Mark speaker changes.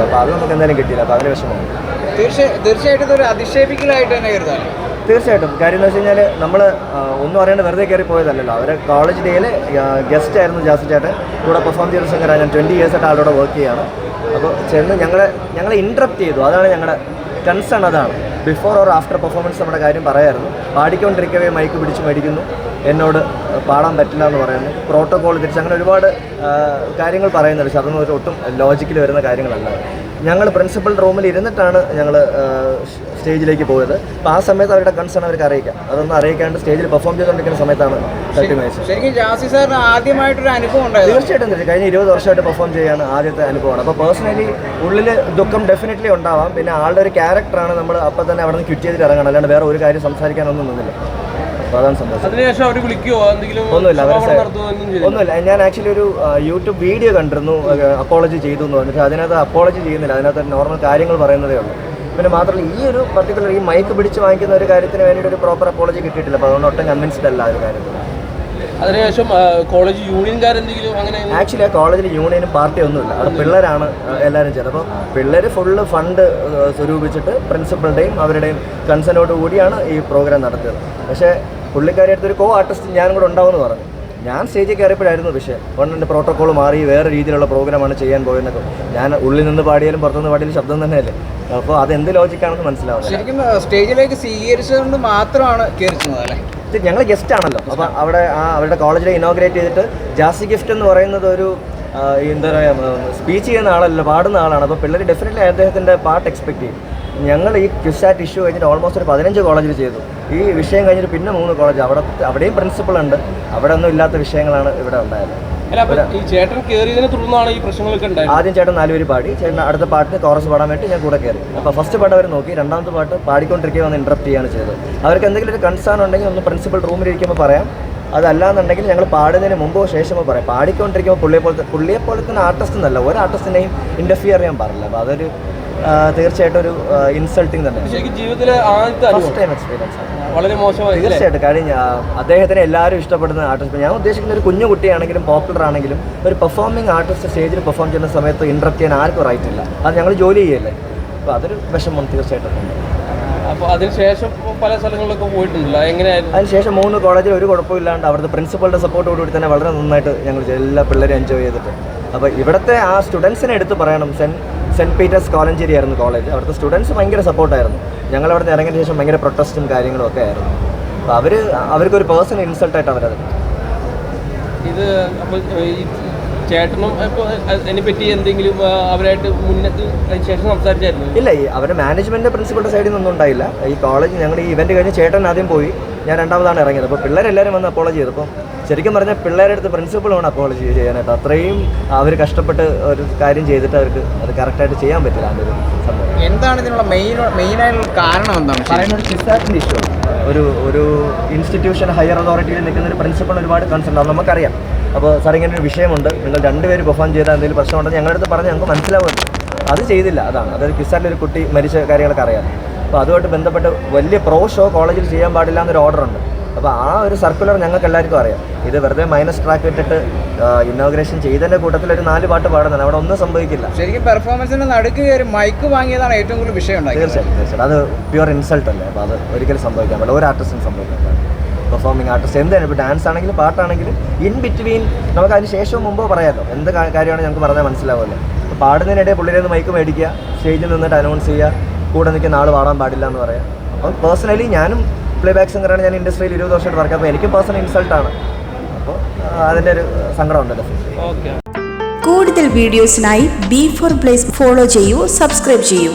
Speaker 1: അപ്പോൾ അത് നമുക്ക് എന്തായാലും കിട്ടിയില്ല. അപ്പോൾ അതിന് വിഷമമാണ്.
Speaker 2: തീർച്ചയായിട്ടും ഒരു അധിക്ഷേപിക്കലായിട്ട് തന്നെ കരുതാം.
Speaker 1: തീർച്ചയായിട്ടും. കാര്യം എന്ന് വെച്ച് കഴിഞ്ഞാൽ നമ്മൾ ഒന്നും അറിയാണ്ട് വെറുതെ കയറി പോയതല്ലല്ലോ. അവരെ കോളേജ് ഡേയിൽ ഗസ്റ്റ് ആയിരുന്നു ജാസി ചേട്ടൻ. കൂടെ പെർഫോം ചെയ്ത സിംഗറാണ്. ഞാൻ 20 years ആയിട്ട് ആളോടെ വർക്ക് ചെയ്യുകയാണ്. അപ്പോൾ ചെന്ന് ഞങ്ങളെ ഇൻട്രപ്റ്റ് ചെയ്തു. അതാണ് ഞങ്ങളുടെ കൺസേൺ. അതാണ് ബിഫോർ ഓർ ആഫ്റ്റർ പെർഫോമൻസ് നമ്മുടെ കാര്യം പറയായിരുന്നു. പാടിക്കൊണ്ടിരിക്കവേ മൈക്ക് പിടിച്ച് മേടിക്കുന്നു, എന്നോട് പാടാൻ പറ്റില്ല എന്ന് പറയുന്നു, പ്രോട്ടോകോൾ തിരിച്ച് അങ്ങനെ ഒരുപാട് കാര്യങ്ങൾ പറയുന്നുണ്ട്. പക്ഷെ അതൊന്നും ഒട്ടും ലോജിക്കിൽ വരുന്ന കാര്യങ്ങളല്ല. ഞങ്ങൾ പ്രിൻസിപ്പൽ റൂമിൽ ഇരുന്നിട്ടാണ് ഞങ്ങൾ സ്റ്റേജിലേക്ക് പോയത്. അപ്പോൾ ആ സമയത്ത് അവരുടെ കൺസേൺ അവർക്ക് അറിയിക്കാം. അതൊന്നും അറിയിക്കാണ്ട് സ്റ്റേജിൽ പെർഫോം ചെയ്തുകൊണ്ടിരിക്കുന്ന സമയത്താണ്
Speaker 2: ശരിക്കും ജാസി സാറിന് ആദ്യമായിട്ടൊരു അനുഭവം ഉണ്ടായത്.
Speaker 1: തീർച്ചയായിട്ടും കഴിഞ്ഞ 20 വർഷമായിട്ട് പെർഫോം ചെയ്യാൻ ആദ്യത്തെ അനുഭവമാണ്. അപ്പോൾ പേഴ്സണലി ഉള്ളിൽ ദുഃഖം ഡെഫിനറ്റ്ലി ഉണ്ടാവാം. പിന്നെ ആളുടെ ഒരു ക്യാരക്ടറാണ്. നമ്മൾ അപ്പോൾ തന്നെ അവിടെ നിന്ന് ക്വിറ്റ് ചെയ്തിട്ട് ഇറങ്ങണം. അല്ലാണ്ട് വേറെ ഒരു കാര്യം സംസാരിക്കാനൊന്നും നിന്നില്ല. അപ്പോൾ അതാണ് സംഭവം. ഒന്നുമില്ല. ഞാൻ ആക്ച്വലി ഒരു യൂട്യൂബ് വീഡിയോ കണ്ടിരുന്നു, അപ്പോളജി ചെയ്തു എന്ന് പറഞ്ഞിട്ട്. അതിനകത്ത് അപ്പോളജി ചെയ്യുന്നില്ല, അതിനകത്ത് നോർമൽ കാര്യങ്ങൾ പറയുന്നതേ ഉള്ളൂ. പിന്നെ മാത്രമല്ല ഈ ഒരു പർട്ടിക്കുലർ ഈ മൈക്ക് പിടിച്ച് വാങ്ങിക്കുന്ന ഒരു കാര്യത്തിന് വേണ്ടിയിട്ട് ഒരു പ്രോപ്പർ അപ്പോളജി കിട്ടിയിട്ടില്ല. അപ്പോൾ അതുകൊണ്ട് ഒട്ടും കൺവിൻസ്ഡ് അല്ല ആ ഒരു കാര്യത്തിൽ.
Speaker 3: അതിനുശേഷം കോളേജ് യൂണിയൻകാരെന്തെങ്കിലും അങ്ങനെ?
Speaker 1: ആക്ച്വലി ആ കോളേജിൽ യൂണിയനും പാർട്ടി ഒന്നുമില്ല. അവിടെ പിള്ളേരാണ് എല്ലാവരും ചെയ്തത്. അപ്പോൾ പിള്ളേർ ഫുള്ള് ഫണ്ട് സ്വരൂപിച്ചിട്ട് പ്രിൻസിപ്പളുടെയും അവരുടെയും കൺസേണോട് കൂടിയാണ് ഈ പ്രോഗ്രാം നടത്തിയത്. പക്ഷേ പുള്ളിക്കാരി അടുത്തൊരു ആർട്ടിസ്റ്റ് ഞാനും കൂടെ ഉണ്ടാവുമെന്ന് പറഞ്ഞു. ഞാൻ സ്റ്റേജിൽ കയറിയപ്പോഴായിരുന്നു വിഷയം. എൻ്റെ പ്രോട്ടോക്കോൾ മാറി വേറെ രീതിയിലുള്ള പ്രോഗ്രാമാണ് ചെയ്യാൻ പോയെന്നൊക്കെ. ഞാൻ ഉള്ളിൽ നിന്ന് പാടിയാലും പുറത്തുനിന്ന് പാടിയാലും ശബ്ദം തന്നെയല്ലേ. അപ്പോൾ അതെന്ത് ലോജിക്കാണെന്ന് മനസ്സിലാവുന്നത്.
Speaker 2: ശരിക്കും സ്റ്റേജിലേക്ക് സ്വീകരിച്ചതുകൊണ്ട് മാത്രമാണ് കയറിച്ചത് അല്ലേ?
Speaker 1: ഞങ്ങൾ ഗസ്റ്റ് ആണല്ലോ. അപ്പോൾ അവരുടെ കോളേജിൽ ഇനോഗ്രേറ്റ് ചെയ്തിട്ട് ജാസി ഗിഫ്റ്റ് എന്ന് പറയുന്നത് ഒരു എന്താ പറയുക, സ്പീച്ച് ചെയ്യുന്ന ആളല്ല, പാടുന്ന ആളാണ്. അപ്പോൾ പിള്ളേർ ഡെഫിനറ്റ്ലി അദ്ദേഹത്തിൻ്റെ പാട്ട് എക്സ്പെക്ട് ചെയ്യും. ഞങ്ങൾ ഈ ക്വിസാറ്റ് ഇഷ്യൂ കഴിഞ്ഞിട്ട് ഓൾമോസ്റ്റ് ഒരു 15 കോളേജിൽ ചെയ്തു. ഈ വിഷയം കഴിഞ്ഞിട്ട് പിന്നെ 3 കോളേജ്. അവിടെയും പ്രിൻസിപ്പളുണ്ട്. അവിടെ ഒന്നും ഇല്ലാത്ത വിഷയങ്ങളാണ് ഇവിടെ ഉണ്ടായത്. ആദ്യം ചേട്ടൻ 4 പേര് പാടി. ചേട്ടൻ അടുത്ത പാട്ടിന് കോറസ് പാടാൻ വേണ്ടി ഞാൻ കൂടെ കയറി. അപ്പോൾ ഫസ്റ്റ് പാട്ട് അവർ നോക്കി, രണ്ടാമത്തെ പാട്ട് പാടിക്കൊണ്ടിരിക്കുക വന്ന് ഇൻട്രപ്റ്റ് ചെയ്യാണ് ചെയ്തത്. അവർക്ക് എന്തെങ്കിലും ഒരു കൺസേൺ ഉണ്ടെങ്കിൽ ഒന്ന് പ്രിൻസിപ്പൽ റൂമിലിരിക്കുമ്പോൾ പറയാം. അതല്ലാന്നുണ്ടെങ്കിൽ ഞങ്ങൾ പാടുന്നതിന് മുമ്പോ ശേഷമോ പറയാം. പാടിക്കൊണ്ടിരിക്കുമ്പോൾ പുള്ളിയെ പോലത്തെ ആർട്ടിസ്റ്റ് എന്നല്ല, ഒരു ആർട്ടിസ്റ്റിനെയും ഇൻ്റർഫിയർ ചെയ്യാൻ പാടില്ല. അപ്പോൾ അതൊരു തീർച്ചയായിട്ടും ഒരു ഇൻസൾട്ടിങ് തന്നെ.
Speaker 3: ജീവിതത്തിലെ
Speaker 1: ഫസ്റ്റ് ടൈം എക്സ്പീരിയൻസ് ആണ്.
Speaker 3: വളരെ മോശമായി.
Speaker 1: തീർച്ചയായിട്ടും. കാര്യം അദ്ദേഹത്തിനെ എല്ലാവരും ഇഷ്ടപ്പെടുന്ന ആർട്ടിസ്റ്റ്. ഞാൻ ഉദ്ദേശിക്കുന്ന ഒരു കുഞ്ഞു കുട്ടിയാണെങ്കിലും പോപ്പുലർ ആണെങ്കിലും ഒരു പെർഫോമിംഗ് ആർട്ടിസ്റ്റ് സ്റ്റേജിൽ പെർഫോം ചെയ്യുന്ന സമയത്ത് ഇൻട്രപ്റ്റ് ചെയ്യാൻ ആർക്കും റൈറ്റ് ഇല്ല. അത് ഞങ്ങൾ ജോലി ചെയ്യല്ലേ. അപ്പോൾ അതൊരു വിഷമം തീർച്ചയായിട്ടും ഉണ്ട്.
Speaker 3: അപ്പോൾ അതിനുശേഷം പല സ്ഥലങ്ങളിലൊക്കെ പോയിട്ടുണ്ടല്ലോ, എങ്ങനെയായിരുന്നു?
Speaker 1: അതിനുശേഷം 3 കോളേജിൽ ഒരു കുഴപ്പമില്ലാണ്ട് അവിടുത്തെ പ്രിൻസിപ്പളുടെ സപ്പോർട്ടോടുകൂടി തന്നെ വളരെ നന്നായിട്ട് ഞങ്ങൾ എല്ലാ പിള്ളേരും എൻജോയ് ചെയ്തിട്ട്. അപ്പോൾ ഇവിടുത്തെ ആ സ്റ്റുഡൻസിനെ എടുത്ത് പറയണം. സെൻറ്റ് പീറ്റേഴ്സ് കോളഞ്ചേരി ആയിരുന്നു കോളേജ്. അവിടുത്തെ സ്റ്റുഡൻസ് ഭയങ്കര സപ്പോർട്ടായിരുന്നു. ഞങ്ങൾ അവിടെ നിന്ന് ഇറങ്ങിയ ശേഷം ഭയങ്കര പ്രൊട്ടസ്റ്റും കാര്യങ്ങളും ഒക്കെ ആയിരുന്നു. അപ്പോൾ അവർക്കൊരു പേഴ്സണൽ ഇൻസൾട്ടായിട്ട് അവരത്.
Speaker 3: ഇത് അപ്പോൾ ഈ ചേട്ടനും ഇപ്പോൾ അതിനെപ്പറ്റി എന്തെങ്കിലും അവരായിട്ട് മുന്നത്ത് ശേഷം സംസാരിച്ചായിരുന്നു?
Speaker 1: ഇല്ല, അവരുടെ മാനേജ്മെൻറ്റ് പ്രിൻസിപ്പളുടെ സൈഡിൽ നിന്നൊന്നും ഉണ്ടായില്ല. ഈ കോളേജ് ഞങ്ങൾ ഈ ഇവൻറ്റ് കഴിഞ്ഞ് ചേട്ടൻ ആദ്യം പോയി, ഞാൻ രണ്ടാമതാണ് ഇറങ്ങിയത്. അപ്പോൾ പിള്ളേരെല്ലാവരും വന്ന് അപ്പോളജി ചെയ്തു. അപ്പം ശരിക്കും പറഞ്ഞാൽ പിള്ളേരുടെ അടുത്ത് പ്രിൻസിപ്പളാണ് അപ്പോളജി ചെയ്യാനായിട്ട്. അത്രയും അവർ കഷ്ടപ്പെട്ട് ഒരു കാര്യം ചെയ്തിട്ട് അവർക്ക് അത് കറക്റ്റായിട്ട് ചെയ്യാൻ പറ്റില്ല. അതൊരു സംഭവം.
Speaker 2: എന്താണ് ഇതിനുള്ള മെയിനായിട്ടുള്ള കാരണം? എന്താണ്
Speaker 1: പറയുന്നത്? ക്വിസാറ്റിൻ്റെ ഇഷ്യൂ. ഒരു ഇൻസ്റ്റിറ്റ്യൂഷൻ ഹയർ അതോറിറ്റിയിൽ നിൽക്കുന്ന ഒരു പ്രിൻസിപ്പൾ ഒരുപാട് കൺസേൺ ഉണ്ടാവും, നമുക്കറിയാം. അപ്പോൾ സാർ ഇങ്ങനെ ഒരു വിഷയമുണ്ട്, നിങ്ങൾ 2 പേര് പെർഫോം ചെയ്താൽ എന്തെങ്കിലും പ്രശ്നമുണ്ടെന്ന് ഞങ്ങളുടെ അടുത്ത് പറഞ്ഞ് ഞങ്ങൾക്ക് മനസ്സിലാവുമല്ലോ. അത് ചെയ്തില്ല. അതായത് ക്വിസാറ്റിൽ ഒരു കുട്ടി മരിച്ച കാര്യങ്ങളൊക്കെ അറിയാം. അപ്പോൾ അതുമായിട്ട് ബന്ധപ്പെട്ട് വലിയ പ്രോ ഷോ കോളേജിൽ ചെയ്യാൻ പാടില്ല എന്നൊരു ഓർഡർ ഉണ്ട്. അപ്പോൾ ആ ഒരു സർക്കുലർ ഞങ്ങൾക്ക് എല്ലാവർക്കും അറിയാം. ഇത് വെറുതെ മൈനസ് ട്രാക്ക് ഇട്ടിട്ട് ഇന്നോഗ്രേഷൻ ചെയ്തതിൻ്റെ കൂട്ടത്തിൽ ഒരു 4 പാട്ട് പാടുന്നതാണ്. അവിടെ ഒന്നും സംഭവിക്കില്ല.
Speaker 2: ശരിക്കും പെർഫോമൻസിന് നടുക്ക് കയറി മൈക്ക് വാങ്ങിയതാണ് ഏറ്റവും കൂടുതൽ വിഷയം ഉണ്ടായത്.
Speaker 1: തീർച്ചയായിട്ടും. അത് പ്യുവർ ഇൻസൾട്ട് അല്ലേ. അപ്പോൾ അത് ഒരിക്കലും സംഭവിക്കാൻ പറ്റില്ല. ഒരു ആർട്ടിസ്റ്റും സംഭവിക്കാൻ പാടില്ല. പെർഫോമിംഗ് ആർട്ടിസ്റ്റ് എന്താണ്, ഇപ്പോൾ ഡാൻസ് ആണെങ്കിലും പാട്ടാണെങ്കിലും ഇൻ ബിറ്റ്വീൻ നമുക്ക് അതിന് ശേഷവും മുമ്പോ പറയാമല്ലോ. എന്ത് കാര്യമാണ് ഞങ്ങൾക്ക് പറഞ്ഞാൽ മനസ്സിലാവുമല്ലോ. അപ്പോൾ പാടുന്നതിനിടെ പുള്ളിയുടെ മൈക്ക് മേടിക്കുക, സ്റ്റേജിൽ നിന്നിട്ട് അനൗൺസ് ചെയ്യുക, കൂടെ നിൽക്കുന്ന ആൾ പാടാൻ പാടില്ല എന്ന് പറയാം. അപ്പം പേഴ്സണലി ഞാനും പ്ലേ ബാക്ക് സിംഗറാണ്. ഞാൻ ഇൻഡസ്ട്രിയിൽ 20 വർഷമായിട്ട് വർക്ക്. അപ്പോൾ എനിക്ക് പേഴ്സണൽ ഇൻസൾട്ടാണ്. അപ്പോൾ അതിൻ്റെ ഒരു സങ്കടം ഉണ്ടല്ലോ.
Speaker 4: കൂടുതൽ വീഡിയോസിനായി B4 Place ഫോളോ ചെയ്യൂ, സബ്സ്ക്രൈബ് ചെയ്യൂ.